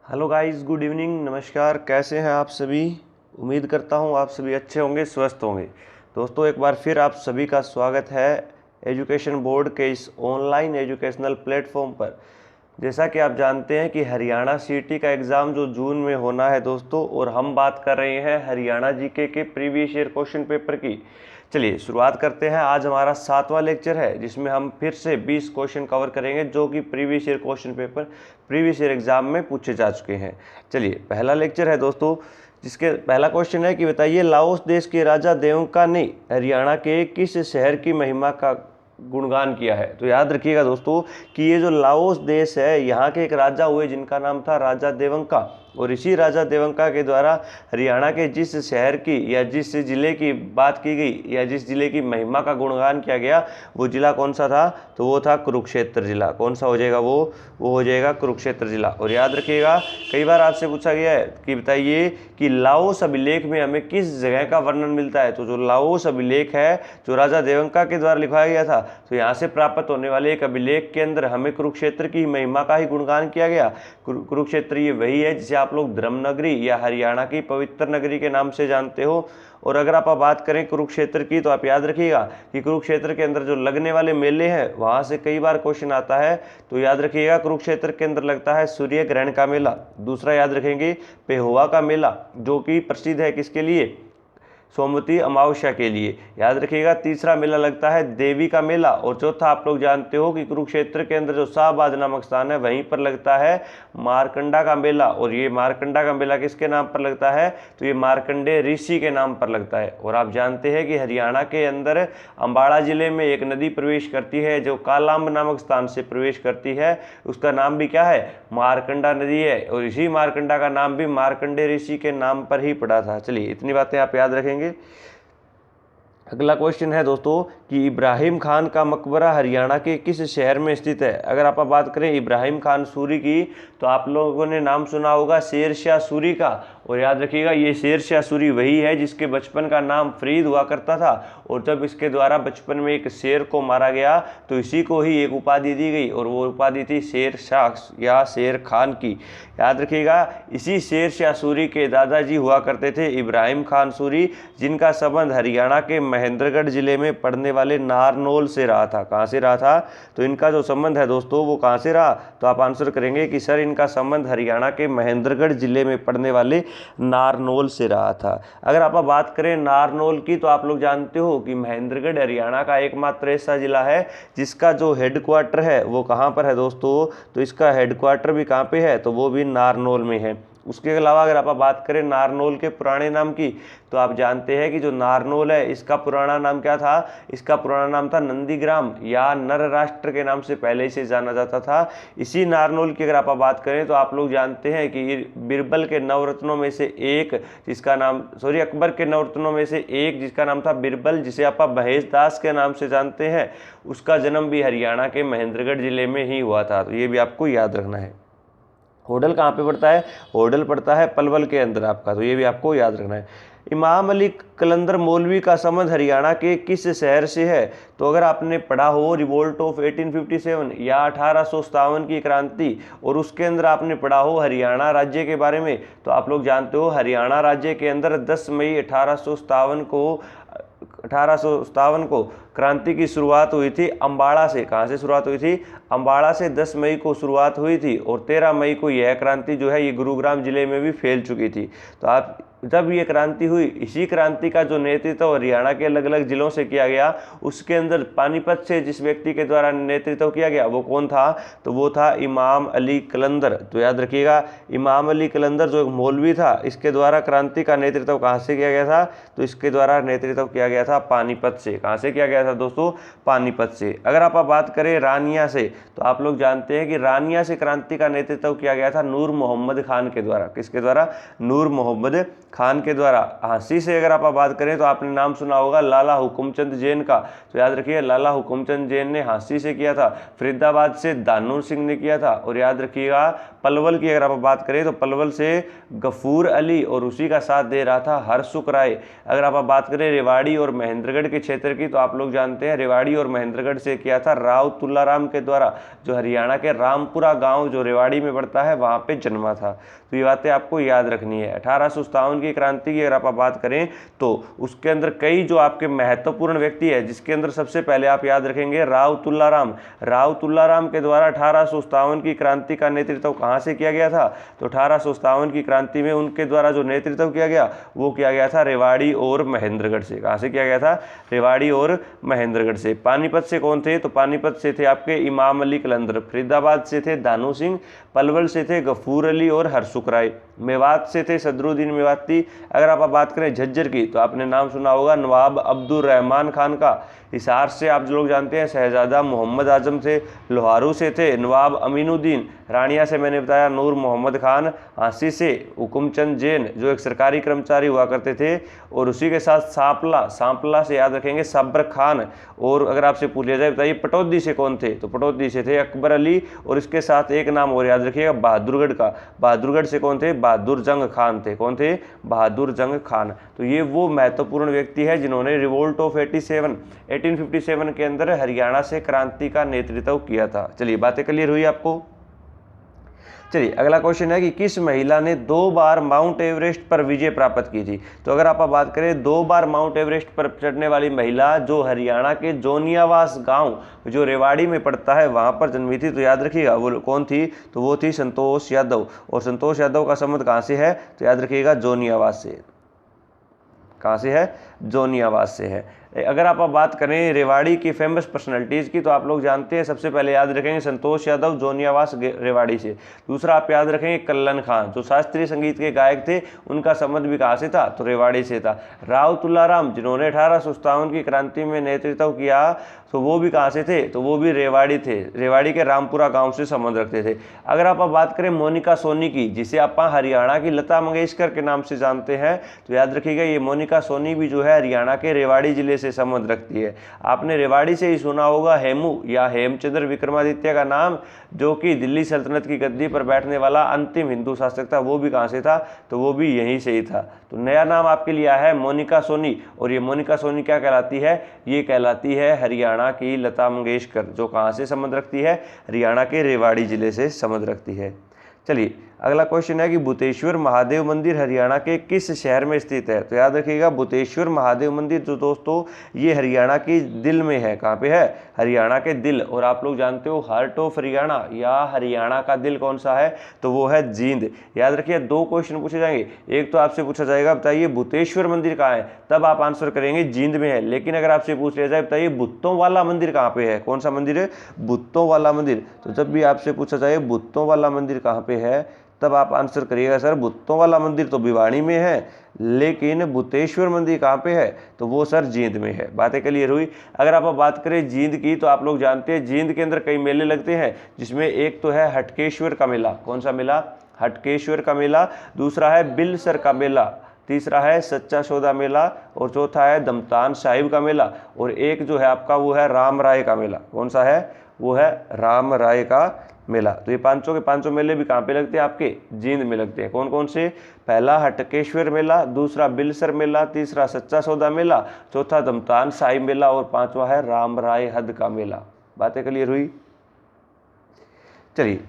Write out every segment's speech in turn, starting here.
Hello guys, good evening, नमस्कार। कैसे हैं आप सभी? उम्मीद करता हूं आप सभी अच्छे होंगे, स्वस्थ होंगे। दोस्तों, एक बार फिर आप सभी का स्वागत है एजुकेशन बोर्ड के इस ऑनलाइन एजुकेशनल प्लेटफॉर्म पर। जैसा कि आप जानते हैं कि हरियाणा सीटी का एग्ज़ाम जो जून में होना है दोस्तों, और हम बात कर रहे हैं हरियाणा जीके के प्रीवियस ईयर क्वेश्चन पेपर की। चलिए शुरुआत करते हैं। आज हमारा 7वां लेक्चर है जिसमें हम फिर से 20 क्वेश्चन कवर करेंगे जो कि previous year question paper previous year exam में पूछे जा चुके हैं। चलिए, पहला लेक्चर है दोस्तों, जिसके पहला क्वेश्चन है कि बताइए, लाओस देश के राजा देवका ने हरियाणा के किस शहर की महिमा का गुणगान किया है। तो याद रखिएगा दोस्तों कि ये जो लाओस देश है, यहाँ के एक राजा हुए जिनका नाम था राजा देवंका, और इसी राजा देवंका के द्वारा हरियाणा के जिस शहर की या जिस जिले की बात की गई या जिस जिले की महिमा का गुणगान किया गया, वो जिला कौन सा था? तो वो था कुरुक्षेत्र जिला। कौन सा हो जाएगा? वो हो जाएगा कुरुक्षेत्र जिला। और याद रखिएगा, कई बार आपसे पूछा गया है कि बताइए कि लाओस अभिलेख में हमें किस जगह का वर्णन मिलता है। तो जो लाओस अभिलेख है, जो राजा देवंका के द्वारा लिखवाया गया था, तो यहाँ से प्राप्त होने वाले एक अभिलेख के अंदर हमें कुरुक्षेत्र की महिमा का ही गुणगान किया गया। कुरुक्षेत्र ये वही है जिसे आप लोग धर्मनगरी या हरियाणा की पवित्र नगरी के नाम से जानते हो। और अगर आप बात करें कुरुक्षेत्र की, तो आप याद रखिएगा कि कुरुक्षेत्र के अंदर जो लगने वाले मेले हैं, वहाँ से कई बार क्वेश्चन आता है। तो याद रखिएगा, कुरुक्षेत्र के अंदर लगता है सूर्य ग्रहण का मेला। दूसरा याद रखेंगे, पेहोवा का मेला, जो कि प्रसिद्ध है किसके लिए? सोमवती अमावस्या के लिए। याद रखिएगा, तीसरा मेला लगता है देवी का मेला। और चौथा आप लोग जानते हो कि कुरुक्षेत्र के अंदर जो शाहबाद नामक स्थान है, वहीं पर लगता है मारकंडा का मेला। और ये मारकंडा का मेला किसके नाम पर लगता है? तो ये मार्कंडे ऋषि के नाम पर लगता है। और आप जानते हैं कि हरियाणा के अंदर अम्बाड़ा जिले में एक नदी प्रवेश करती है जो कालाम्ब नामक स्थान से प्रवेश करती है। उसका नाम भी क्या है? मारकंडा नदी है। और इसी मारकंडा का नाम भी मार्कंडे ऋषि के नाम पर ही पड़ा था। चलिए, इतनी बातें आप याद रखेंगे। अगला क्वेश्चन है दोस्तों कि इब्राहिम खान का मकबरा हरियाणा के किस शहर में स्थित है। अगर आप बात करें इब्राहिम खान सूरी की, तो आप लोगों ने नाम सुना होगा शेर शाह सूरी का। और याद रखिएगा, ये शेर शाह सूरी वही है जिसके बचपन का नाम फरीद हुआ करता था। और जब इसके द्वारा बचपन में एक शेर को मारा गया, तो इसी को ही एक उपाधि दी गई, और वो उपाधि थी शेर शाह या शेर खान की। याद रखिएगा, इसी शेर शाह सूरी के दादाजी हुआ करते थे इब्राहिम खान सूरी, जिनका संबंध हरियाणा के महेंद्रगढ़ जिले में पड़ने वाले नारनौल से रहा था। कहाँ से रहा था? तो इनका जो संबंध है दोस्तों, वो कहाँ से रहा? तो आप आंसर करेंगे कि सर, इनका संबंध हरियाणा के महेंद्रगढ़ जिले में पड़ने वाले नारनौल से रहा था। अगर आप बात करें नारनौल की, तो आप लोग जानते हो कि महेंद्रगढ़ हरियाणा का एकमात्र ऐसा जिला है जिसका जो हेडक्वार्टर है वो कहाँ पर है दोस्तों? तो इसका हेडक्वार्टर भी कहाँ पे है? तो वो भी नारनौल में है। उसके अलावा अगर आप बात करें नारनौल के पुराने नाम की, तो आप जानते हैं कि जो नारनौल है, इसका पुराना नाम क्या था? इसका पुराना नाम था नंदीग्राम या नर राष्ट्र के नाम से पहले इसे जाना जाता था। इसी नारनौल की अगर आप बात करें, तो आप लोग जानते हैं कि बीरबल के नवरत्नों में से एक जिसका नाम अकबर के नवरत्नों में से एक जिसका नाम था बीरबल, जिसे आप महेश दास के नाम से जानते हैं, उसका जन्म भी हरियाणा के महेंद्रगढ़ जिले में ही हुआ था। तो ये भी आपको याद रखना है। होडल कहाँ पे पड़ता है? होडल पड़ता है पलवल के अंदर आपका। तो ये भी आपको याद रखना है। इमाम अली कलंदर मौलवी का संबंध हरियाणा के किस शहर से है? तो अगर आपने पढ़ा हो रिवोल्ट ऑफ 1857 या 1857 की क्रांति, और उसके अंदर आपने पढ़ा हो हरियाणा राज्य के बारे में, तो आप लोग जानते हो हरियाणा राज्य के अंदर 10 मई 1857 को क्रांति की शुरुआत हुई थी अम्बाड़ा से। कहाँ से शुरुआत हुई थी? अम्बाड़ा से 10 मई को शुरुआत हुई थी, और 13 मई को यह क्रांति जो है ये गुरुग्राम जिले में भी फैल चुकी थी। तो आप जब ये क्रांति हुई, इसी क्रांति का जो नेतृत्व हरियाणा के अलग अलग जिलों से किया गया, उसके अंदर पानीपत से जिस व्यक्ति के द्वारा नेतृत्व किया गया वो कौन था? तो वो था इमाम अली कलंदर। तो याद रखिएगा, इमाम अली कलंदर जो एक मौलवी था, इसके द्वारा क्रांति का नेतृत्व कहाँ से किया गया था? तो इसके द्वारा नेतृत्व किया गया था पानीपत से। कहाँ से किया गया था दोस्तों? पानीपत से। अगर आप बात करें रानिया से, तो आप लोग जानते हैं कि रानिया से क्रांति का नेतृत्व किया गया था नूर मोहम्मद खान के द्वारा। किसके द्वारा? नूर मोहम्मद खान के द्वारा। झांसी से अगर आप बात करें तो आपने नाम सुना होगा लाला हुकुमचंद जैन का, तो याद रखिए लाला हुकुमचंद जैन ने झांसी से किया था। फरीदाबाद से दानूर सिंह ने किया था। और याद रखिएगा पलवल की अगर आप बात करें तो पलवल से गफूर अली और उसी का साथ दे रहा था हरसुख राय। अगर आप बात करें रेवाड़ी और महेंद्रगढ़ के क्षेत्र की, तो आप लोग जानते हैं रेवाड़ी और महेंद्रगढ़ से किया था राव तुल्लाराम के द्वारा, जो हरियाणा के रामपुरा गांव जो रेवाड़ी में पड़ता है वहां पे जन्मा था। तो ये बातें आपको याद रखनी है। 1857 की क्रांति की अगर आप बात करें तो उसके अंदर कई जो आपके महत्वपूर्ण व्यक्ति है, जिसके अंदर सबसे पहले आप याद रखेंगे राव तुल्लाराम। राव तुल्लाराम के द्वारा 1857 की क्रांति का नेतृत्व कहाँ से किया गया था? तो 1857 की क्रांति में उनके द्वारा जो नेतृत्व किया गया वो किया गया था रेवाड़ी और महेंद्रगढ़ से। कहाँ से किया गया था? रेवाड़ी और महेंद्रगढ़ से। पानीपत से कौन थे? तो पानीपत से थे आपके इमाम अली कलंदर। फरीदाबाद से थे दानू सिंह। पलवल से थे गफूर अली और हरसुख राय। मेवात से थे सदरुद्दीन मेवाती। अगर आप बात करें झज्जर की, तो आपने नाम सुना होगा नवाब अब्दुल रहमान खान का। हिसार से आप जो लोग जानते हैं शहजादा मोहम्मद आजम थे। लोहारू से थे नवाब अमीनुद्दीन। रानिया से मैंने बताया नूर मोहम्मद खान। झांसी से हुकुमचंद जैन जो एक सरकारी कर्मचारी हुआ करते थे। और उसी के साथ सांपला से याद रखेंगे सब्र खान। और अगर आपसे पूछ लिया जाए बताइए पटौदी से कौन थे? तो पटौदी से थे अकबर अली। और इसके साथ एक नाम और याद रखिएगा बहादुरगढ़ का। बहादुरगढ़ से कौन थे? बहादुर जंग खान थे। कौन थे? बहादुर जंग खान। तो ये वो महत्वपूर्ण व्यक्ति है जिन्होंने रिवोल्ट ऑफ 1857 के अंदर हरियाणा से क्रांति का नेतृत्व किया था। चलिए बातें क्लियर हुई आपको। चलिए अगला क्वेश्चन है कि किस महिला ने 2 बार माउंट एवरेस्ट पर विजय प्राप्त की थी? तो अगर आप बात करें 2 बार माउंट एवरेस्ट पर चढ़ने वाली महिला जो हरियाणा के जोनियावास गांव जो रेवाड़ी में पड़ता है वहां पर जन्मी थी, तो याद रखिएगा वो कौन थी? तो वो थी संतोष यादव। और संतोष यादव का संबंध कहां से है? तो याद रखिएगा जोनियावास से। कहाँ से है? जोनियावास से है। अगर आप बात करें रेवाड़ी की फेमस पर्सनालिटीज़ की, तो आप लोग जानते हैं सबसे पहले याद रखेंगे संतोष यादव जोनियावास रेवाड़ी से। दूसरा आप याद रखेंगे कल्लन खान जो शास्त्रीय संगीत के गायक थे, उनका संबंध भी कहाँ से था? तो रेवाड़ी से था। राव तुल्लाराम जिन्होंने 1857 की क्रांति में नेतृत्व किया, तो वो भी कहाँ से थे? तो वो भी रेवाड़ी थे। रेवाड़ी के रामपुरा गांव से संबंध रखते थे। अगर आप बात करें मोनिका सोनी की, जिसे आप हरियाणा की लता मंगेशकर के नाम से जानते हैं, तो याद रखिएगा ये मोनिका सोनी भी जो है हरियाणा के रेवाड़ी जिले से संबंध रखती है। आपने रेवाड़ी से ही सुना होगा हेमू या हेमचंद्र विक्रमादित्य का नाम, जो कि दिल्ली सल्तनत की गद्दी पर बैठने वाला अंतिम हिंदू शासक था। वो भी कहाँ से था? तो वो भी यहीं से ही था। तो नया नाम आपके लिए आया है मोनिका सोनी। और ये मोनिका सोनी क्या कहलाती है? ये कहलाती है हरियाणा की लता मंगेशकर, जो कहाँ से संबंध रखती है? हरियाणा के रेवाड़ी जिले से संबंध रखती है। चलिए अगला क्वेश्चन है कि भूतेश्वर महादेव मंदिर हरियाणा के किस शहर में स्थित है? तो याद रखिएगा भूतेश्वर महादेव मंदिर जो दोस्तों ये हरियाणा के दिल में है। कहाँ पे है? हरियाणा के दिल। और आप लोग जानते हो हार्ट ऑफ हरियाणा या हरियाणा का दिल कौन सा है? तो वो है जींद। याद रखिए 2 क्वेश्चन पूछे जाएंगे। एक तो आपसे पूछा जाएगा बताइए भूतेश्वर मंदिर कहाँ है, तब आप आंसर करेंगे जींद में है। लेकिन अगर आपसे पूछ लिया जाए बताइए भुत्तों वाला मंदिर कहाँ पे है? कौन सा मंदिर है? भुत्तों वाला मंदिर। तो जब भी आपसे पूछा जाए भुत्तों वाला मंदिर कहाँ पे है, तब आप आंसर करिएगा सर भुत्तों वाला मंदिर तो भिवाड़ी में है, लेकिन भूतेश्वर मंदिर कहाँ पे है? तो वो सर जींद में है। बातें क्लियर हुई। अगर आप बात करें जींद की, तो आप लोग जानते हैं जींद के अंदर कई मेले लगते हैं, जिसमें एक तो है हटकेश्वर का मेला। कौन सा मेला? हटकेश्वर का मेला। दूसरा है बिलसर का मेला। तीसरा है सच्चा सौदा मेला। और चौथा है दमतान साहिब का मेला। और एक जो है आपका वो है राम राय का मेला। कौन सा है? वो है राम राय का मेला। तो ये पांचों के पांचों मेले भी कहाँ पे लगते हैं? आपके जींद में लगते हैं। कौन कौन से? पहला हटकेश्वर मेला, दूसरा बिलसर मेला, तीसरा सच्चा सौदा मेला, चौथा दमतान साहिब मेला और पांचवा है राम राय हद का मेला। बातें क्लियर हुई। चलिए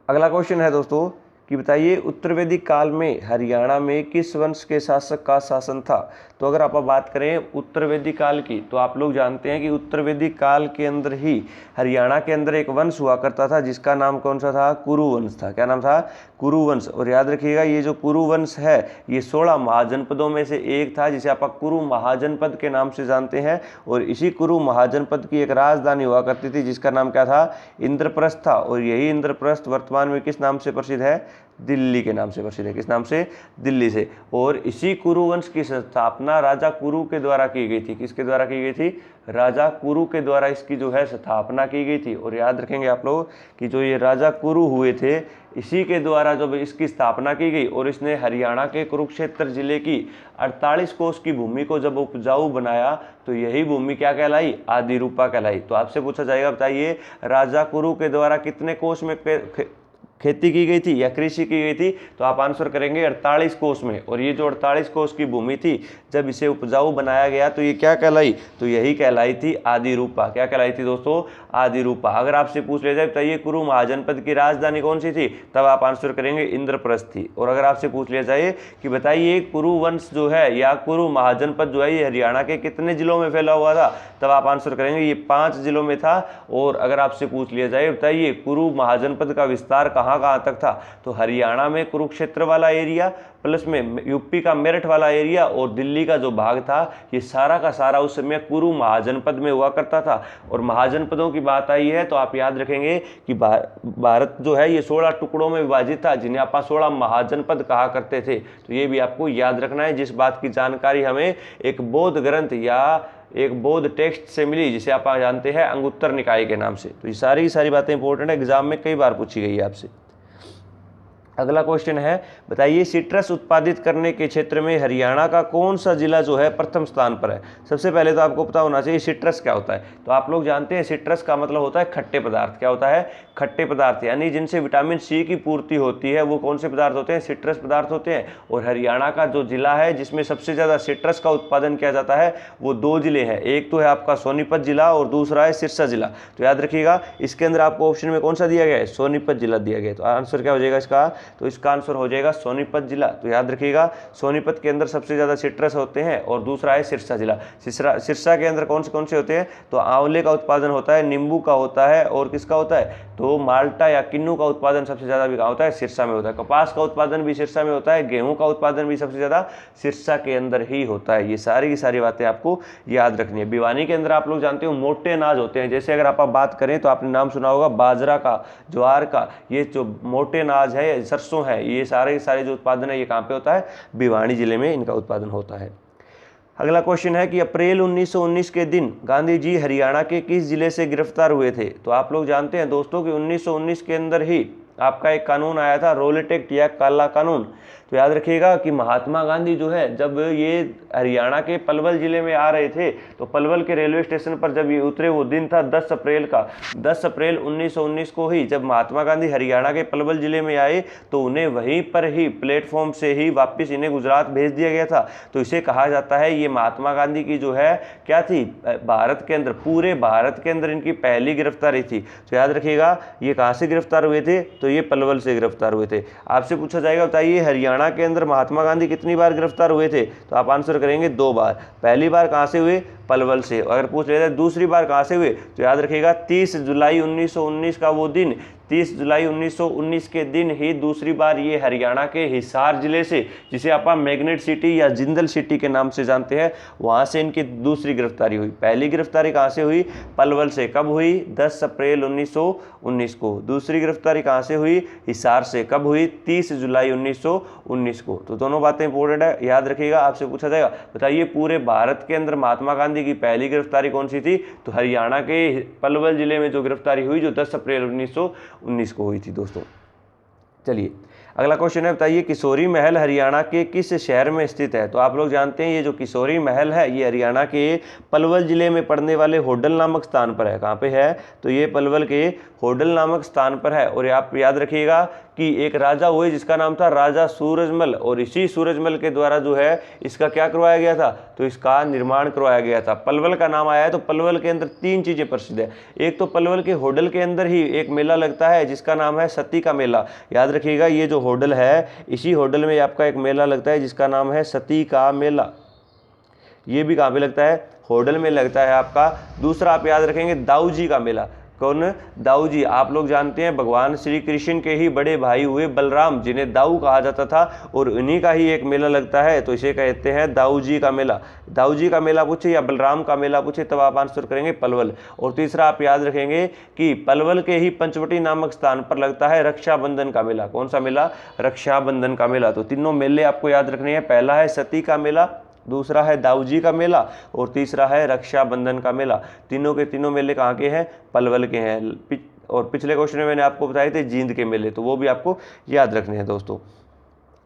अगला क्वेश्चन है दोस्तों कि बताइए उत्तर वैदिक काल में हरियाणा में किस वंश के शासक का शासन था? तो अगर आप बात करें उत्तर वैदिक काल की, तो आप लोग जानते हैं कि उत्तर वैदिक काल के अंदर ही हरियाणा के अंदर एक वंश हुआ करता था, जिसका नाम कौन सा था? कुरु वंश था। क्या नाम था? कुरु वंश। और याद रखिएगा ये जो कुरु वंश है ये 16 महाजनपदों में से एक था, जिसे आप कुरु महाजनपद के नाम से जानते हैं। और इसी कुरु महाजनपद की एक राजधानी हुआ करती थी, जिसका नाम क्या था? इंद्रप्रस्थ था। और यही इंद्रप्रस्थ वर्तमान में किस नाम से प्रसिद्ध है? दिल्ली के नाम से प्रसिद्ध है। किस नाम से? दिल्ली से। और इसी कुरु वंश की स्थापना राजा कुरु के द्वारा की गई थी। किसके द्वारा की गई थी? राजा कुरु के द्वारा इसकी जो है स्थापना की गई थी। और याद रखेंगे आप लोग कि जो ये राजा कुरु हुए थे, इसी के द्वारा जब इसकी स्थापना की गई और इसने हरियाणा के कुरुक्षेत्र जिले की 48 कोस की भूमि को जब उपजाऊ बनाया, तो यही भूमि क्या कहलाई? आदि रूपा कहलाई। तो आपसे पूछा जाएगा, बताइए राजा कुरु के द्वारा कितने कोस में खेती की गई थी या कृषि की गई थी? तो आप आंसर करेंगे 48 कोस में। और ये जो 48 कोस की भूमि थी, जब इसे उपजाऊ बनाया गया तो ये क्या कहलाई? तो यही कहलाई थी आदि रूपा। क्या कहलाई थी दोस्तों? आदि रूपा। अगर आपसे पूछ लिया जाए बताइए कुरु महाजनपद की राजधानी कौन सी थी, तब आप आंसर करेंगे इंद्रप्रस्थ थी। और अगर आपसे पूछ लिया जाए कि बताइए कुरु वंश जो है या कुरु महाजनपद जो है ये हरियाणा के कितने जिलों में फैला हुआ था, तब आप आंसर करेंगे ये 5 जिलों में था। और अगर आपसे पूछ लिया जाए बताइए कुरु महाजनपद का विस्तार कहाँ तक था, तो हरियाणा में कुरुक्षेत्र वाला एरिया, प्लस में यूपी का मेरठ वाला एरिया और दिल्ली का जो भाग था, ये सारा का सारा उस समय कुरु महाजनपद में हुआ करता था। और महाजनपदों की बात आई है तो आप याद रखेंगे कि भारत जो है ये 16 टुकड़ों में विभाजित था, जिन्हें आप 16 महाजनपद कहा करते थे। तो ये भी आपको याद रखना है, जिस बात की जानकारी हमें एक बौद्ध ग्रंथ या एक बौद्ध टेक्स्ट से मिली, जिसे आप जानते हैं अंगुत्तर निकाय के नाम से। तो ये सारी बातें इंपॉर्टेंट है, एग्जाम में कई बार पूछी गई है आपसे। अगला क्वेश्चन है, बताइए सिट्रस उत्पादित करने के क्षेत्र में हरियाणा का कौन सा जिला जो है प्रथम स्थान पर है? सबसे पहले तो आपको पता होना चाहिए सिट्रस क्या होता है। तो आप लोग जानते हैं सिट्रस का मतलब होता है खट्टे पदार्थ। क्या होता है? खट्टे पदार्थ, यानी जिनसे विटामिन सी की पूर्ति होती है, वो कौन से पदार्थ होते हैं? सिट्रस पदार्थ होते हैं। और हरियाणा का जो जिला है जिसमें सबसे ज़्यादा सिट्रस का उत्पादन किया जाता है, वो 2 जिले हैं। एक तो है आपका सोनीपत जिला और दूसरा है सिरसा जिला। तो याद रखिएगा, इसके अंदर आपको ऑप्शन में कौन सा दिया गया है? सोनीपत जिला दिया गया है। तो आंसर क्या हो जाएगा इसका? तो इसका आंसर हो जाएगा सोनीपत जिला। तो याद रखिएगा, सोनीपत के अंदर सबसे ज्यादा सिट्रस होते हैं और दूसरा है सिरसा जिला। सिरसा के अंदर कौन से होते हैं? तो आंवले का उत्पादन होता है, नींबू का होता है और किसका होता है? तो माल्टा या किन्नू का उत्पादन सबसे ज्यादा भी कहाँ होता है? सिरसा में होता है। कपास का उत्पादन भी सिरसा में होता है, गेहूं का उत्पादन भी सबसे ज्यादा सिरसा के अंदर ही होता है। ये सारी की सारी बातें आपको याद रखनी है। भिवानी के अंदर आप लोग जानते हो मोटे अनाज होते हैं, जैसे अगर आप बात करें तो आपने नाम सुना होगा बाजरा का, ज्वार का। ये जो मोटे अनाज है, सरसों है, ये सारे जो उत्पादन है ये कहाँ पे होता है? भिवानी जिले में इनका उत्पादन होता है। अगला क्वेश्चन है कि अप्रैल 1919 के दिन गांधी जी हरियाणा के किस जिले से गिरफ्तार हुए थे? तो आप लोग जानते हैं दोस्तों कि 1919 के अंदर ही आपका एक कानून आया था, रोलेट एक्ट या काला कानून। तो याद रखिएगा कि महात्मा गांधी जो है जब ये हरियाणा के पलवल जिले में आ रहे थे, तो पलवल के रेलवे स्टेशन पर जब ये उतरे, वो दिन था 10 अप्रैल का। 10 अप्रैल 1919 को ही जब महात्मा गांधी हरियाणा के पलवल जिले में आए, तो उन्हें वहीं पर ही प्लेटफॉर्म से ही वापस इन्हें गुजरात भेज दिया गया था। तो इसे कहा जाता है, ये महात्मा गांधी की जो है क्या थी? भारत के अंदर, पूरे भारत के अंदर इनकी पहली गिरफ्तारी थी। तो याद रखिएगा, ये कहाँ से गिरफ्तार हुए थे? तो ये पलवल से गिरफ्तार हुए थे। आपसे पूछा जाएगा बताइए हरियाणा के अंदर महात्मा गांधी कितनी बार गिरफ्तार हुए थे? तो आप आंसर करेंगे 2 बार। पहली बार कहां से हुए? पलवल से। अगर पूछ लेते हैं दूसरी बार कहां से हुए, तो याद रखिएगा 30 जुलाई 1919 का वो दिन, 30 जुलाई 1919 के दिन ही दूसरी बार ये हरियाणा के हिसार जिले से, जिसे आप मैग्नेट सिटी या जिंदल सिटी के नाम से जानते हैं, वहां से इनकी दूसरी गिरफ्तारी हुई। पहली गिरफ्तारी कहां से हुई? पलवल से। कब हुई? 10 अप्रैल 1919 को। दूसरी गिरफ्तारी कहां से हुई? हिसार से। कब हुई? 30 जुलाई 1919 को। तो दोनों बातें इंपॉर्टेंट है, याद रखिएगा। आपसे पूछा जाएगा बताइए पूरे भारत के अंदर महात्मा गांधी की पहली गिरफ्तारी कौन सी थी? तो हरियाणा के पलवल जिले में जो गिरफ्तारी हुई, जो 10 अप्रैल 1919 को हुई थी दोस्तों। चलिए अगला क्वेश्चन है, बताइए किशोरी महल हरियाणा के किस शहर में स्थित है? तो आप लोग जानते हैं ये जो किशोरी महल है, ये हरियाणा के पलवल जिले में पड़ने वाले होडल नामक स्थान पर है। कहाँ पे है? तो ये पलवल के होडल नामक स्थान पर है। और आप याद रखिएगा कि एक राजा हुए जिसका नाम था राजा सूरजमल, और इसी सूरजमल के द्वारा जो है इसका क्या करवाया गया था? तो इसका निर्माण करवाया गया था। पलवल का नाम आया है तो पलवल के अंदर 3 चीजें प्रसिद्ध है। एक तो पलवल के होडल के अंदर ही एक मेला लगता है जिसका नाम है सती का मेला। याद रखिएगा, ये जो होडल है, इसी होडल में आपका एक मेला लगता है जिसका नाम है सती का मेला। ये भी कहाँ पे लगता है? होडल में लगता है आपका। दूसरा आप याद रखेंगे दाऊजी का मेला। कौन? दाऊ जी। आप लोग जानते हैं भगवान श्री कृष्ण के ही बड़े भाई हुए बलराम, जिन्हें दाऊ कहा जाता था, और उन्हीं का ही एक मेला लगता है, तो इसे कहते हैं दाऊ जी का मेला। दाऊ जी का मेला पूछे या बलराम का मेला पूछे तब आप आंसर करेंगे पलवल। और तीसरा आप याद रखेंगे कि पलवल के ही पंचवटी नामक स्थान पर लगता है रक्षाबंधन का मेला। कौन सा मेला? रक्षाबंधन का मेला। तो तीनों मेले आपको याद रखने हैं। पहला है सती का मेला, दूसरा है दाऊजी का मेला, और तीसरा है रक्षाबंधन का मेला। तीनों के तीनों मेले कहाँ के हैं? पलवल के हैं। और पिछले क्वेश्चन में मैंने आपको बताए थे जींद के मेले, तो वो भी आपको याद रखने हैं दोस्तों।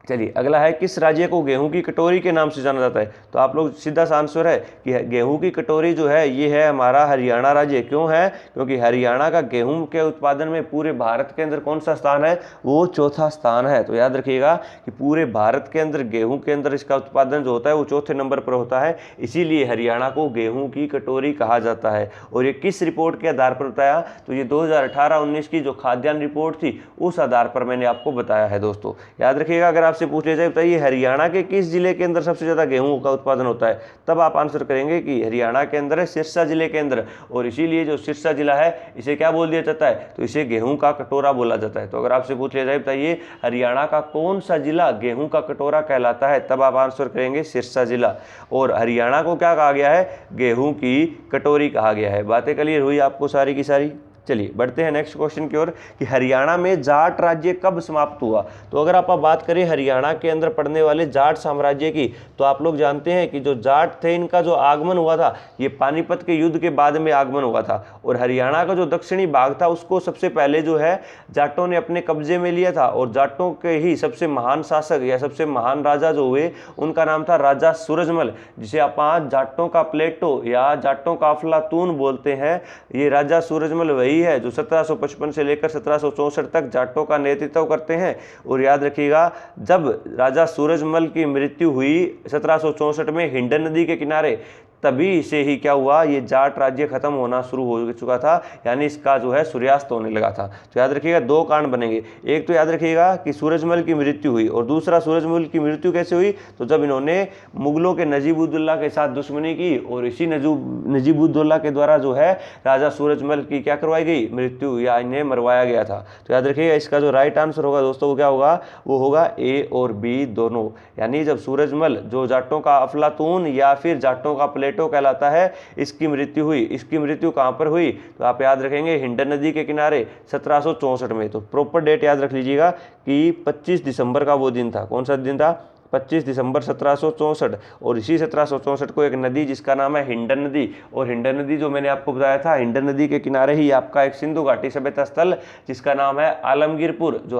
चलिए अगला है, किस राज्य को गेहूं की कटोरी के नाम से जाना जाता है? तो आप लोग सीधा सा आंसर है कि गेहूं की कटोरी जो है ये है हमारा हरियाणा राज्य। क्यों है? क्योंकि हरियाणा का गेहूं के उत्पादन में पूरे भारत के अंदर कौन सा स्थान है? वो चौथा स्थान है। तो याद रखिएगा कि पूरे भारत के अंदर गेहूं के अंदर इसका उत्पादन जो होता है वो चौथे नंबर पर होता है, इसीलिए हरियाणा को गेहूं की कटोरी कहा जाता है। और ये किस रिपोर्ट के आधार पर बताया? तो ये 2018-19 की जो खाद्यान्न रिपोर्ट थी उस आधार पर मैंने आपको बताया है दोस्तों। याद रखिएगा, अगर आपसे पूछ लिया जाए बताइए हरियाणा के किस जिले के अंदर सबसे ज्यादा गेहूं का उत्पादन होता है, तब आप आंसर करेंगे कि हरियाणा के अंदर है सिरसा जिले के अंदर। और इसीलिए जो सिरसा जिला है इसे क्या बोल दिया जाता है? तो इसे गेहूं का कटोरा बोला जाता है। तो अगर आपसे पूछ लिया जाए बताइए हरियाणा का कौन सा जिला गेहूं का कटोरा कहलाता है, तब आप आंसर करेंगे सिरसा जिला। और हरियाणा को क्या कहा गया है? गेहूं की कटोरी कहा गया है। बातें क्लियर हुई आपको सारी की सारी? चलिए बढ़ते हैं नेक्स्ट क्वेश्चन की ओर कि हरियाणा में जाट राज्य कब समाप्त हुआ। तो अगर आप बात करें हरियाणा के अंदर पड़ने वाले जाट साम्राज्य की, तो आप लोग जानते हैं कि जो जाट थे इनका जो आगमन हुआ था ये पानीपत के युद्ध के बाद में आगमन हुआ था। और हरियाणा का जो दक्षिणी भाग था उसको सबसे पहले जो है जाटों ने अपने कब्जे में लिया था। और जाटों के ही सबसे महान शासक या सबसे महान राजा जो हुए उनका नाम था राजा सूरजमल, जिसे आप जाटों का प्लेटो या जाटों का अफलातून बोलते हैं। ये राजा सूरजमल वही है जो 1755 से लेकर 1764 तक जाटों का नेतृत्व करते हैं। और याद रखिएगा जब राजा सूरजमल की मृत्यु हुई 1764 में हिंडन नदी के किनारे, तभी से ही क्या हुआ, ये जाट राज्य खत्म होना शुरू हो चुका था, यानी इसका जो है सूर्यास्त होने लगा था। तो याद रखिएगा दो कारण बनेंगे, एक तो याद रखिएगा कि सूरजमल की मृत्यु हुई, और दूसरा सूरजमल की मृत्यु कैसे हुई? तो जब इन्होंने मुगलों के नजीब-उद-दौला के साथ दुश्मनी की, और इसी नजीब-उद-दौला के द्वारा जो है राजा सूरजमल की क्या करवाई गई? मृत्यु, या इन्हें मरवाया गया था। तो याद रखिएगा इसका जो राइट आंसर होगा दोस्तों वो क्या होगा? वो होगा ए और बी दोनों। यानी जब सूरजमल जो जाटों का अफलातून या फिर जाटों का प्लेटो कहलाता है, इसकी मृत्यु हुई। इसकी मृत्यु कहां पर हुई? तो आप याद रखेंगे हिंडन नदी के किनारे 1764 में। तो प्रॉपर डेट याद रख लीजिएगा कि 25 दिसंबर का वो दिन था। कौन सा दिन था? 25 दिसंबर 1764। और इसी 1764 को एक नदी जिसका नाम है हिंडन नदी, और हिंडन नदी जो मैंने आपको बताया था, हिंडन नदी के किनारे ही आपका एक सिंधु घाटी सभ्यता स्थल जिसका नाम है आलमगीरपुर, जो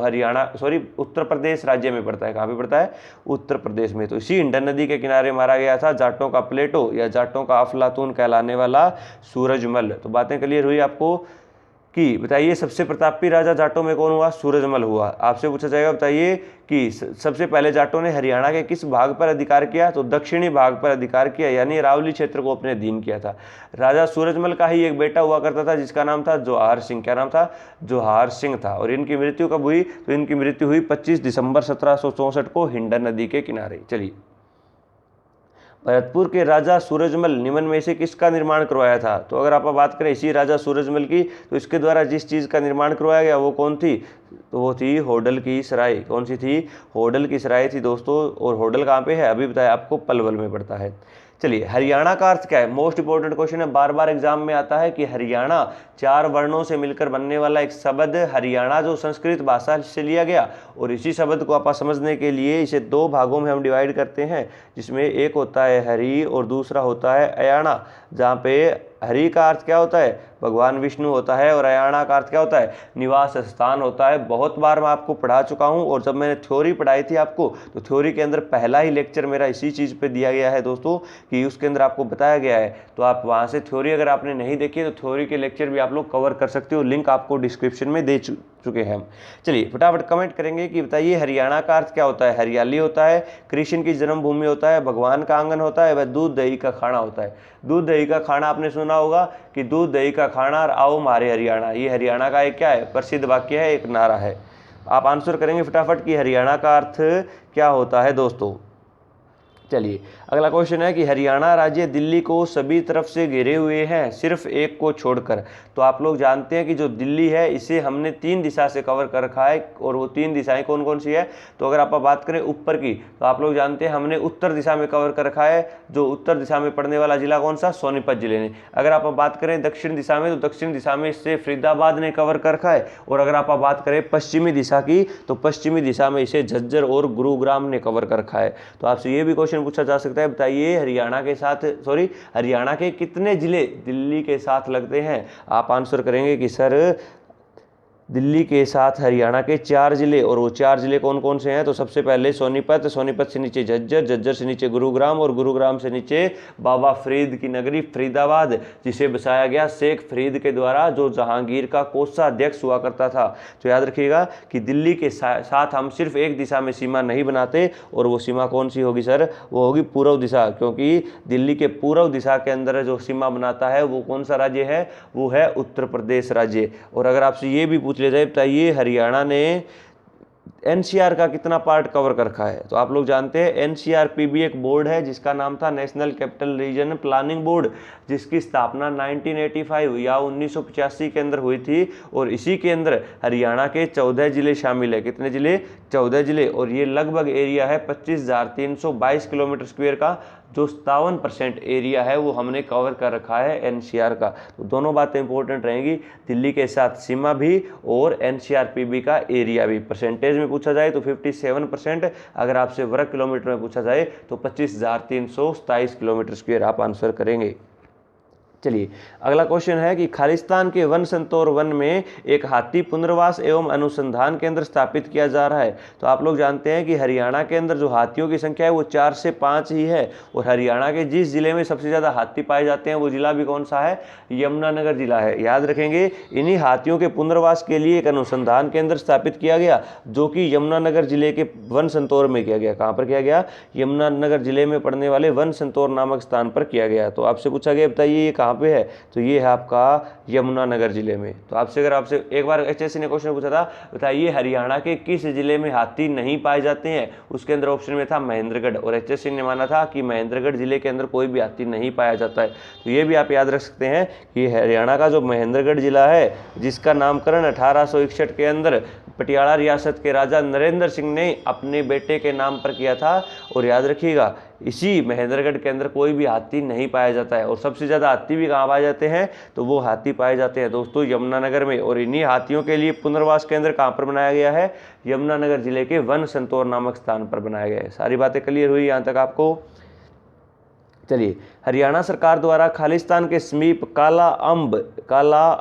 उत्तर प्रदेश राज्य में पड़ता है। कहाँ पे पड़ता है? उत्तर प्रदेश में। तो इसी हिंडन नदी के किनारे मारा गया था जाटों का प्लेटो या जाटों का अफलातून कहलाने वाला सूरजमल। तो बातें क्लियर हुई आपको कि बताइए सबसे प्रतापी राजा जाटों में कौन हुआ? सूरजमल हुआ। आपसे पूछा जाएगा बताइए कि सबसे पहले जाटों ने हरियाणा के किस भाग पर अधिकार किया? तो दक्षिणी भाग पर अधिकार किया, यानी अरावली क्षेत्र को अपने अधीन किया था। राजा सूरजमल का ही एक बेटा हुआ करता था जिसका नाम था जोहार सिंह। क्या नाम था? जोहार सिंह था। और इनकी मृत्यु कब हुई? तो इनकी मृत्यु हुई 25 दिसंबर 1764 को हिंडन नदी के किनारे। चलिए, भरतपुर के राजा सूरजमल निम्न में से किसका निर्माण करवाया था? तो अगर आप बात करें इसी राजा सूरजमल की, तो इसके द्वारा जिस चीज़ का निर्माण करवाया गया वो कौन थी? तो वो थी होडल की सराय। कौन सी थी? होडल की सराय थी दोस्तों। और होडल कहाँ पे है? अभी बताया आपको, पलवल में पड़ता है। चलिए, हरियाणा का अर्थ क्या है? मोस्ट इंपोर्टेंट क्वेश्चन है, बार बार एग्जाम में आता है कि हरियाणा 4 वर्णों से मिलकर बनने वाला एक शब्द हरियाणा जो संस्कृत भाषा से लिया गया, और इसी शब्द को आप समझने के लिए इसे 2 भागों में हम डिवाइड करते हैं, जिसमें एक होता है हरि और दूसरा होता है अयाणा। जहाँ पे हरि का अर्थ क्या होता है? भगवान विष्णु होता है, और अयाणा का अर्थ क्या होता है? निवास स्थान होता है। बहुत बार मैं आपको पढ़ा चुका हूँ, और जब मैंने थ्योरी पढ़ाई थी आपको, तो थ्योरी के अंदर पहला ही लेक्चर मेरा इसी चीज़ पे दिया गया है दोस्तों, कि उसके अंदर आपको बताया गया है। तो आप वहाँ से थ्योरी अगर आपने नहीं देखी तो थ्योरी के लेक्चर भी आप लोग कवर कर सकते हो, लिंक आपको डिस्क्रिप्शन में दे चुके हैं। चलिए फटाफट कमेंट करेंगे कि बताइए हरियाणा का अर्थ क्या होता है? हरियाली होता है, कृष्ण की जन्मभूमि होता है, भगवान का आंगन होता है, वह दूध दही का खाना होता है। दूध दही का खाना आपने सुना होगा कि दूध दही का खाना और आओ मारे हरियाणा, ये हरियाणा का एक क्या है? प्रसिद्ध वाक्य है, एक नारा है। आप आंसर करेंगे फटाफट कि हरियाणा का अर्थ क्या होता है दोस्तों। चलिए अगला क्वेश्चन है कि हरियाणा राज्य दिल्ली को सभी तरफ से घेरे हुए हैं सिर्फ एक को छोड़कर। तो आप लोग जानते हैं कि जो दिल्ली है इसे हमने 3 दिशा से कवर कर रखा है, और वो 3 दिशाएं कौन कौन सी है। तो अगर आप बात करें ऊपर की, तो आप लोग जानते हैं हमने उत्तर दिशा में कवर कर रखा है। जो उत्तर दिशा में पड़ने वाला जिला कौन सा, सोनीपत जिले ने। अगर आप बात करें दक्षिण दिशा में, तो दक्षिण दिशा में इससे फरीदाबाद ने कवर कर रखा है। और अगर आप बात करें पश्चिमी दिशा की, तो पश्चिमी दिशा में इसे झज्जर और गुरुग्राम ने कवर कर रखा है। तो आपसे ये भी क्वेश्चन पूछा जा सकता है, बताइए हरियाणा के कितने जिले दिल्ली के साथ लगते हैं। आप आंसर करेंगे कि सर दिल्ली के साथ हरियाणा के 4 जिले, और वो 4 जिले कौन कौन से हैं। तो सबसे पहले सोनीपत, सोनीपत से नीचे झज्जर, झज्जर से नीचे गुरुग्राम, और गुरुग्राम से नीचे बाबा फरीद की नगरी फरीदाबाद, जिसे बसाया गया शेख फरीद के द्वारा, जो जहांगीर का कोषाध्यक्ष हुआ करता था। तो याद रखिएगा कि दिल्ली के साथ हम सिर्फ एक दिशा में सीमा नहीं बनाते, और वो सीमा कौन सी होगी सर, वो होगी पूर्व दिशा, क्योंकि दिल्ली के पूर्व दिशा के अंदर जो सीमा बनाता है वो कौन सा राज्य है, वो है उत्तर प्रदेश राज्य। और अगर आपसे ये भी पूछ लिया जाए, बताइए हरियाणा ने एनसीआर का कितना पार्ट कवर कर रखा है। तो आप लोग जानते हैं एनसीआरपीबी एक बोर्ड है जिसका नाम था national capital region planning board, जिसकी स्थापना 1985 या 1985 के अंदर हुई थी। और इसी के अंदर हरियाणा के 14 जिले शामिल है। कितने जिले, 14 जिले। और ये लगभग एरिया है 25,322 किलोमीटर स्क्वायर का, जो 57% एरिया है वो हमने कवर कर रखा है एनसीआर का। तो दोनों बातें इंपॉर्टेंट रहेंगी, दिल्ली के साथ सीमा भी और एनसीआरपीबी का एरिया भी। परसेंटेज में पूछा जाए तो 57%, अगर आपसे वर्ग किलोमीटर में पूछा जाए तो 25,327 किलोमीटर स्क्वायर आप आंसर करेंगे। चलिए अगला क्वेश्चन है कि खालिस्तान के वन संतोर वन में एक हाथी पुनर्वास एवं अनुसंधान केंद्र स्थापित किया जा रहा है। तो आप लोग जानते हैं कि हरियाणा के अंदर जो हाथियों की संख्या है वो 4 से 5 ही है। और हरियाणा के जिस जिले में सबसे ज़्यादा हाथी पाए जाते हैं वो जिला भी कौन सा है, यमुनानगर जिला है। याद रखेंगे, इन्हीं हाथियों के पुनर्वास के लिए एक अनुसंधान केंद्र स्थापित किया गया, जो कि यमुनानगर जिले के वन संतोर में किया गया। कहाँ पर किया गया, यमुनानगर जिले में पड़ने वाले वन संतोर नामक स्थान पर किया गया। तो आपसे पूछा गया, बताइए ये पे है। तो ये है आपका यमुनानगर जिले में। तो आपसे एक बार एचएससी ने क्वेश्चन पूछा था, बताइए हरियाणा के किस जिले में हाथी नहीं पाए जाते हैं। उसके अंदर ऑप्शन में था महेंद्रगढ़, और एचएससी ने माना था कि महेंद्रगढ़ जिले के अंदर कोई भी हाथी नहीं पाया जाता है। तो ये भी आप याद रख सकते हैं कि हरियाणा का जो महेंद्रगढ़ जिला है, जिसका नामकरण 1861 के अंदर पटियाला रियासत के राजा नरेंद्र सिंह ने अपने बेटे के नाम पर किया था। और याद रखिएगा, इसी महेंद्रगढ़ के अंदर कोई भी हाथी नहीं पाया जाता है। और सबसे ज़्यादा हाथी भी कहाँ पाए जाते हैं, तो वो हाथी पाए जाते हैं दोस्तों यमुनानगर में। और इन्हीं हाथियों के लिए पुनर्वास केंद्र कहाँ पर बनाया गया है, यमुनानगर जिले के वन संतोर नामक स्थान पर बनाया गया है। सारी बातें क्लियर हुई यहाँ तक आपको। चलिए, हरियाणा सरकार द्वारा खालिस्तान के समीप काला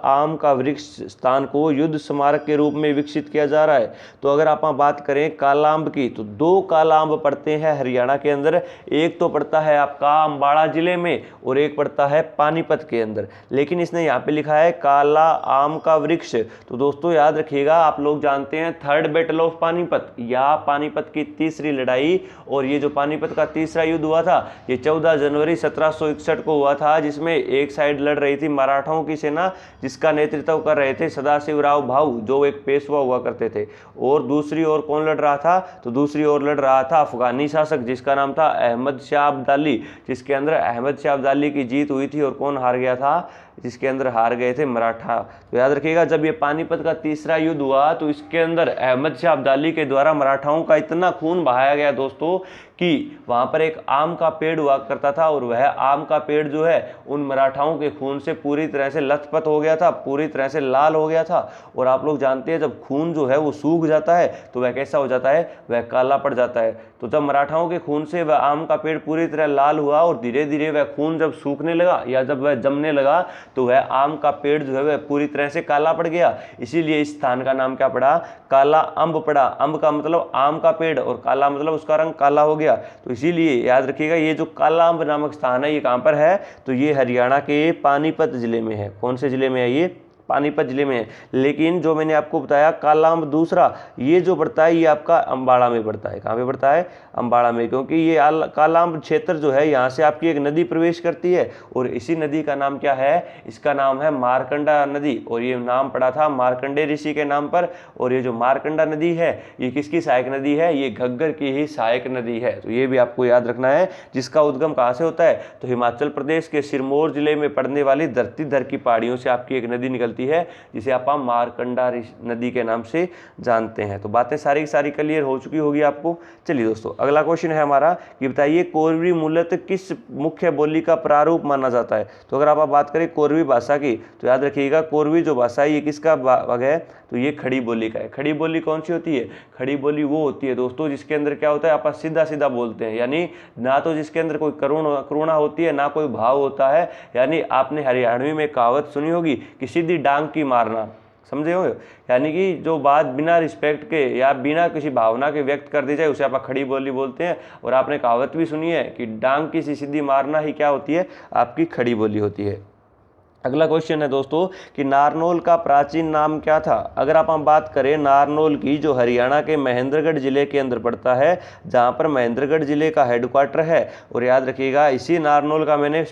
आम का वृक्ष स्थान को युद्ध स्मारक के रूप में विकसित किया जा रहा है। तो अगर आप बात करें काला आम की, तो 2 काला आम पड़ते हैं हरियाणा के अंदर। एक तो पड़ता है आपका अम्बाड़ा जिले में, और एक पड़ता है पानीपत के अंदर। लेकिन इसने यहाँ पे लिखा है काला आम का वृक्ष। तो दोस्तों याद रखिएगा, आप लोग जानते हैं 3rd बैटल ऑफ पानीपत, या पानीपत की तीसरी लड़ाई। और ये जो पानीपत का तीसरा युद्ध हुआ था, ये 14 जनवरी 1761 को हुआ था, जिसमें एक साइड लड़ रही थी मराठाओं की सेना, जिसका नेतृत्व कर रहे थे सदाशिवराव भाऊ, जो एक पेशवा हुआ करते थे। और दूसरी ओर कौन लड़ रहा था, तो दूसरी ओर लड़ रहा था अफगानी शासक, जिसका नाम था अहमद शाह अब्दाली, जिसके अंदर अहमद शाह अब्दाली की जीत हुई थी। और कौन हार गया था, जिसके अंदर हार गए थे मराठा। तो याद रखिएगा, जब ये पानीपत का तीसरा युद्ध हुआ, तो इसके अंदर अहमद शाह अब्दाली के द्वारा मराठाओं का इतना खून बहाया गया दोस्तों, कि वहाँ पर एक आम का पेड़ हुआ करता था, और वह आम का पेड़ जो है उन मराठाओं के खून से पूरी तरह से लथपथ हो गया था, पूरी तरह से लाल हो गया था। और आप लोग जानते हैं, जब खून जो है वो सूख जाता है तो वह कैसा हो जाता है, वह काला पड़ जाता है। तो जब मराठाओं के खून से वह आम का पेड़ पूरी तरह लाल हुआ, और धीरे धीरे वह खून जब सूखने लगा या जब वह जमने लगा, तो वह आम का पेड़ जो है वह पूरी तरह से काला पड़ गया। इसीलिए इस स्थान का नाम क्या पड़ा, काला अम्ब पड़ा। अम्ब का मतलब आम का पेड़, और काला मतलब उसका रंग काला हो गया। तो इसीलिए याद रखिएगा, ये जो काला अम्ब नामक स्थान है, ये कहां पर है, तो ये हरियाणा के पानीपत जिले में है। कौन से जिले में है ये, पानीपत जिले में है। लेकिन जो मैंने आपको बताया कालाअंब दूसरा, ये जो पड़ता है ये आपका अम्बाड़ा में पड़ता है। कहाँ पे पड़ता है? अम्बाड़ा में, क्योंकि ये कालाअंब क्षेत्र जो है यहाँ से आपकी एक नदी प्रवेश करती है और इसी नदी का नाम क्या है? इसका नाम है मारकंडा नदी, और ये नाम पड़ा था मार्कंडेय ऋषि के नाम पर। और ये जो मारकंडा नदी है ये किसकी सहायक नदी है? ये घग्गर की ही सहायक नदी है। तो ये भी आपको याद रखना है। जिसका उद्गम कहाँ से होता है? तो हिमाचल प्रदेश के सिरमौर जिले में पड़ने वाली धरतीधर की पहाड़ियों से आपकी एक नदी निकलती है जिसे आप मारकंडा नदी के नाम से जानते हैं। तो बातें सारी की सारी क्लियर हो चुकी होगी आपको। चलिए दोस्तों, अगला क्वेश्चन है हमारा कि बताइए कोरवी मूलतः किस मुख्य बोली का प्रारूप माना जाता है? तो अगर आप बात करें कोरवी भाषा की तो याद रखिएगा कोरवी जो भाषा है ये किसका भाग है? तो ये खड़ी बोली का है। खड़ी बोली कौन सी होती है? खड़ी बोली वो होती है दोस्तों जिसके अंदर क्या होता है? आप सीधा सीधा बोलते हैं, यानी ना तो जिसके अंदर कोई करुणा होती है ना कोई भाव होता है। यानी आपने हरियाणवी में कहावत सुनी होगी कि सीधी डांग की मारना, समझे हो? यानी कि जो बात बिना रिस्पेक्ट के या बिना किसी भावना के व्यक्त कर दी जाए उसे आप खड़ी बोली बोलते हैं। और आपने कहावत भी सुनी है कि डांग की सीधी मारना ही क्या होती है? आपकी खड़ी बोली होती है। अगला क्वेश्चन है दोस्तों कि नारनौल का प्राचीन नाम क्या था? अगर आप हम बात करें नारनौल की, जो हरियाणा के महेंद्रगढ़ जिले के अंदर पड़ता है, जहां पर महेंद्रगढ़ जिले का हेडक्वार्टर है। और याद रखिएगा इसी नारनौल का मैंने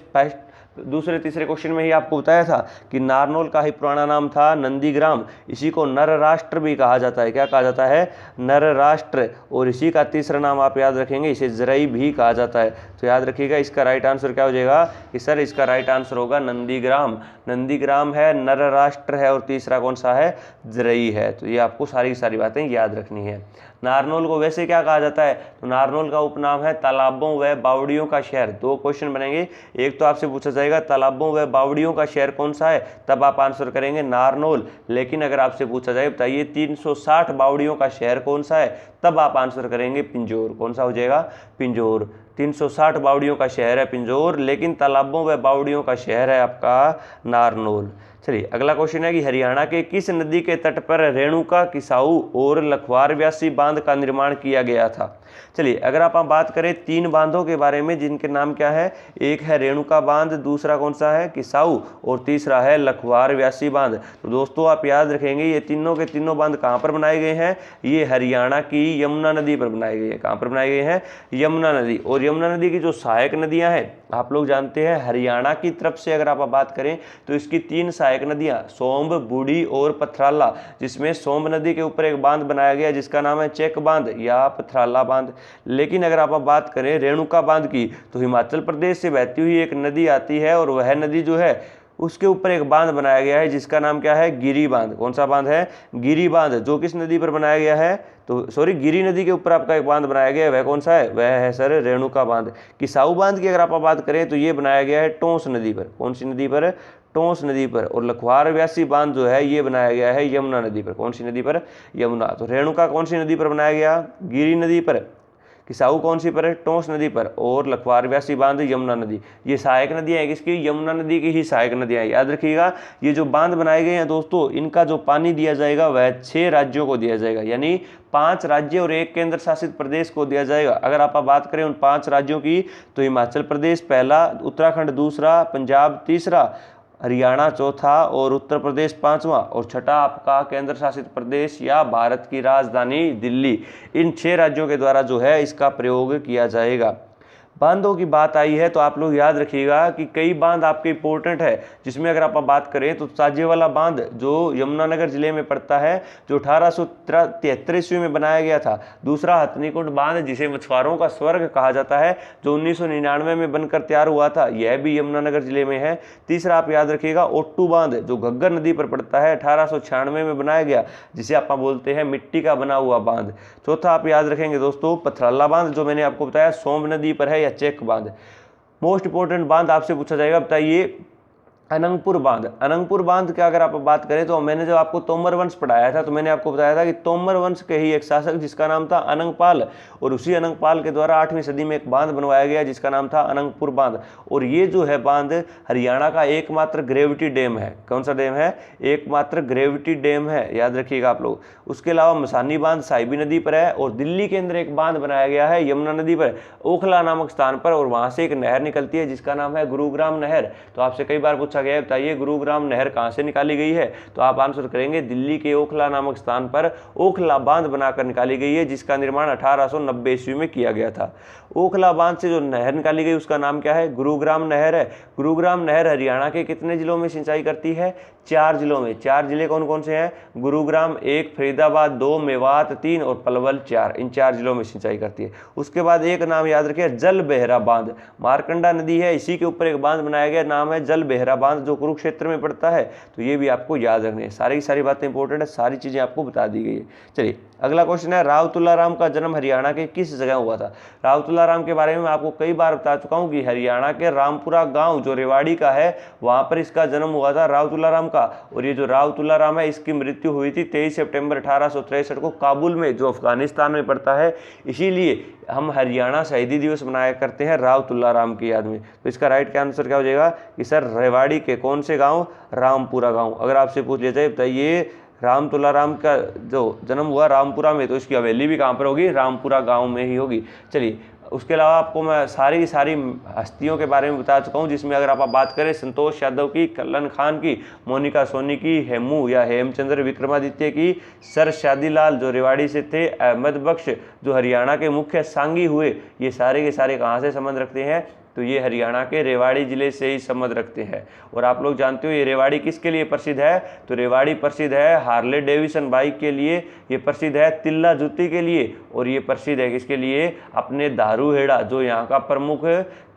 दूसरे तीसरे क्वेश्चन में ही आपको बताया था कि नारनौल का ही पुराना नाम था नंदीग्राम। इसी को नर राष्ट्र भी कहा जाता है। क्या कहा जाता है? नर राष्ट्र। और इसी का तीसरा नाम आप याद रखेंगे, इसे जरई भी कहा जाता है। तो याद रखिएगा इसका राइट आंसर क्या हो जाएगा कि सर इसका राइट आंसर होगा नंदीग्राम। नंदीग्राम है, नर राष्ट्र है और तीसरा कौन सा है? जरई है। तो ये आपको सारी सारी बातें याद रखनी है। नारनौल को वैसे क्या कहा जाता है? तो नारनौल का उपनाम है तालाबों व बावड़ियों का शहर। दो क्वेश्चन बनेंगे, एक तो आपसे पूछा जाएगा तालाबों व बावड़ियों का शहर कौन सा है, तब आप आंसर करेंगे नारनौल। लेकिन अगर आपसे पूछा जाए बताइए 360 बावड़ियों का शहर कौन सा है, तब आप आंसर करेंगे पिंजौर। कौन सा हो जाएगा? पिंजौर। 360 बावड़ियों का शहर है पिंजौर, लेकिन तालाबों व बावड़ियों का शहर है आपका नारनौल। चलिए अगला क्वेश्चन है कि हरियाणा के किस नदी के तट पर रेणुका, किसाऊ और लखवार व्यासी बांध का निर्माण किया गया था? चलिए अगर आप बात करें तीन बांधों के बारे में जिनके नाम क्या है, एक है रेणुका बांध, दूसरा कौन सा है? किसाऊ, और तीसरा है लखवार व्यासी बांध। तो दोस्तों आप याद रखेंगे ये तीनों के तीनों बांध कहाँ पर बनाए गए हैं? ये हरियाणा की यमुना नदी पर बनाए गए हैं। कहाँ पर बनाए गए हैं? यमुना नदी। और यमुना नदी की जो सहायक नदियां हैं आप लोग जानते हैं, हरियाणा की तरफ से अगर आप बात करें तो इसकी तीन सहायक नदियां सोम्ब, बूढ़ी और पथराला, जिसमें सोम्ब नदी के ऊपर एक बांध बनाया गया जिसका नाम है चेक बांध या पथराला बांध। लेकिन अगर आप बात करें रेणुका बांध की तो हिमाचल प्रदेश से बहती हुई एक नदी आती है और वह नदी जो है उसके ऊपर एक बांध बनाया गया है जिसका नाम क्या है? गिरी बांध। कौन सा बांध है? गिरी बांध। जो किस नदी पर बनाया गया है? तो सॉरी, गिरी नदी के ऊपर आपका एक बांध बनाया गया है, वह कौन सा है? वह है सर रेणुका बांध। किसाऊ बांध की अगर आप बात करें तो ये बनाया गया है टोंस नदी पर। कौन सी नदी पर? टोंस नदी पर। और लखवार व्यासी बांध जो है ये बनाया गया है यमुना नदी पर। कौन सी नदी पर? यमुना। तो रेणुका कौन सी नदी पर बनाया गया? गिरी नदी पर। किसाऊ कौन सी पर है? टोंस नदी पर। और लखवार व्यासी बांध यमुना नदी। ये सहायक नदियां हैं किसकी? यमुना नदी की ही सहायक नदियां हैं। याद रखिएगा ये जो बांध बनाए गए हैं दोस्तों, इनका जो पानी दिया जाएगा वह 6 राज्यों को दिया जाएगा, यानी 5 राज्य और 1 केंद्र शासित प्रदेश को दिया जाएगा। अगर आप बात करें उन 5 राज्यों की तो हिमाचल प्रदेश पहला, उत्तराखंड दूसरा, पंजाब तीसरा, हरियाणा चौथा और उत्तर प्रदेश पांचवा और छठा आपका केंद्र शासित प्रदेश या भारत की राजधानी दिल्ली। इन 6 राज्यों के द्वारा जो है इसका प्रयोग किया जाएगा। बांधों की बात आई है तो आप लोग याद रखिएगा कि कई बांध आपके इंपॉर्टेंट है, जिसमें अगर आप बात करें तो साजेवाला बांध जो यमुनानगर जिले में पड़ता है, जो 1873 ईस्वी में बनाया गया था। दूसरा हथनीकुंड बांध जिसे मछुआरों का स्वर्ग कहा जाता है, जो 1999 में बनकर तैयार हुआ था, यह भी यमुनानगर जिले में है। तीसरा आप याद रखिएगा ओट्टू बांध जो घग्गर नदी पर पड़ता है, 1896 में बनाया गया, जिसे आप बोलते हैं मिट्टी का बना हुआ बांध। चौथा आप याद रखेंगे दोस्तों पथराला बांध जो मैंने आपको बताया सोम्ब नदी पर है, चेक बांध। मोस्ट इंपोर्टेंट बांध आपसे पूछा जाएगा, बताइए अनंगपुर बांध। अनंगपुर बांध की अगर आप बात करें तो मैंने जब आपको तोमर वंश पढ़ाया था तो मैंने आपको बताया था कि तोमर वंश के ही एक शासक जिसका नाम था अनंगपाल, और उसी अनंगपाल के द्वारा 8वीं सदी में एक बांध बनवाया गया जिसका नाम था अनंगपुर बांध। और ये जो है बांध हरियाणा का एकमात्र ग्रेविटी डैम है। कौन सा डैम है? एकमात्र ग्रेविटी डैम है, याद रखिएगा आप लोग। उसके अलावा मसानी बांध साहिबी नदी पर है, और दिल्ली के अंदर एक बांध बनाया गया है यमुना नदी पर, ओखला नामक स्थान पर, और वहां से एक नहर निकलती है जिसका नाम है गुरुग्राम नहर। तो आपसे कई बार पूछा पूछा गया है बताइए गुरुग्राम नहर कहाँ से निकाली गई है, तो आप आंसर करेंगे दिल्ली के ओखला नामक स्थान पर ओखला बांध बनाकर निकाली गई है, जिसका निर्माण 1890 ईस्वी में किया गया था। ओखला बांध से जो नहर निकाली गई उसका नाम क्या है, गुरुग्राम नहर है। गुरुग्राम नहर हरियाणा के कितने जिलों में सिंचाई करती है, 4 जिलों में। 4 जिले कौन कौन से हैं, गुरुग्राम 1, फरीदाबाद 2, मेवात 3 और पलवल 4, इन 4 जिलों में सिंचाई करती है। उसके बाद एक नाम याद रखिए, जल बेहरा बांध, मारकंडा नदी है इसी के ऊपर एक बांध बनाया गया, नाम है जल बेहरा बांध, जो कुरुक्षेत्र में पड़ता है। तो ये भी आपको याद रखनी है, सारी की सारी बातें इंपॉर्टेंट है, सारी चीजें आपको बता दी गई है। चलिए अगला क्वेश्चन है, राव तुलाराम का जन्म हरियाणा के किस जगह हुआ था। राव तुलाराम के बारे में मैं आपको कई बार बता चुका हूं कि हरियाणा के रामपुरा गांव जो रेवाड़ी का है वहां पर इसका जन्म हुआ था राव तुलाराम का। और ये जो राव तुलाराम है इसकी मृत्यु हुई थी 23 सितंबर 1863 को काबुल में, जो अफगानिस्तान में पड़ता है। इसीलिए हम हरियाणा शहीदी दिवस मनाया करते हैं राव तुलाराम की याद में। तो इसका राइट का आंसर क्या हो जाएगा कि सर रेवाड़ी के कौन से गांव, रामपुरा गांव। अगर आपसे पूछ लिया जाए बताइए राम तुलाराम का जो जन्म हुआ रामपुरा में, तो इसकी हवेली भी कहाँ पर होगी, रामपुरा गांव में ही होगी। चलिए उसके अलावा आपको मैं सारी हस्तियों के बारे में बता चुका हूँ, जिसमें अगर आप बात करें संतोष यादव की, कल्लन खान की, मोनिका सोनी की, हेमू या हेमचंद्र विक्रमादित्य की, सर शादीलाल जो रेवाड़ी से थे, अहमद बख्श जो हरियाणा के मुख्य सांगी हुए, ये सारे के सारे कहाँ से संबंध रखते हैं, तो ये हरियाणा के रेवाड़ी जिले से ही संबंध रखते हैं। और आप लोग जानते हो ये रेवाड़ी किसके लिए प्रसिद्ध है, तो रेवाड़ी प्रसिद्ध है हार्ले डेविसन बाइक के लिए, ये प्रसिद्ध है तिल्ला जूती के लिए, और ये प्रसिद्ध है किसके लिए, अपने दारूहेड़ा जो यहाँ का प्रमुख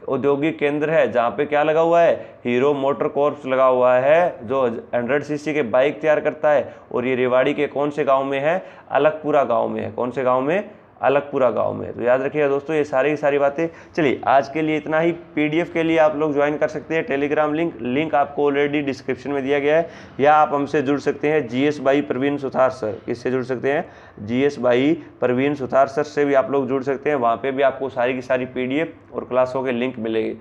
औद्योगिक केंद्र है, जहाँ पे क्या लगा हुआ है, हीरो मोटर कॉर्प्स लगा हुआ है जो 100 सीसी के बाइक तैयार करता है। और ये रेवाड़ी के कौन से गाँव में है, अलगपुरा गाँव में है। कौन से गाँव में, अलगपुरा गांव में। तो याद रखिएगा दोस्तों ये सारी की सारी बातें। चलिए आज के लिए इतना ही। पीडीएफ के लिए आप लोग ज्वाइन कर सकते हैं टेलीग्राम लिंक आपको ऑलरेडी डिस्क्रिप्शन में दिया गया है, या आप हमसे जुड़ सकते हैं GS by Praveen Suthar sir. किससे जुड़ सकते हैं, GS by Praveen Suthar sir से भी आप लोग जुड़ सकते हैं। वहाँ पे भी आपको सारी की सारी पीडीएफ और क्लासों के लिंक मिलेंगे।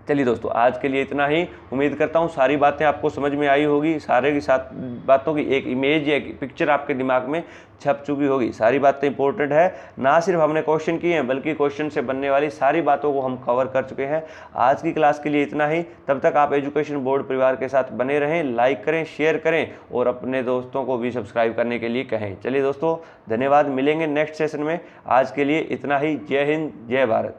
चलिए दोस्तों आज के लिए इतना ही। उम्मीद करता हूँ सारी बातें आपको समझ में आई होगी, सारे की साथ बातों की एक इमेज या एक पिक्चर आपके दिमाग में छप चुकी होगी। सारी बातें इंपॉर्टेंट है, ना सिर्फ हमने क्वेश्चन किए हैं बल्कि क्वेश्चन से बनने वाली सारी बातों को हम कवर कर चुके हैं। आज की क्लास के लिए इतना ही। तब तक आप एजुकेशन बोर्ड परिवार के साथ बने रहें, लाइक करें, शेयर करें और अपने दोस्तों को भी सब्सक्राइब करने के लिए कहें। चलिए दोस्तों धन्यवाद, मिलेंगे नेक्स्ट सेशन में। आज के लिए इतना ही। जय हिंद, जय भारत।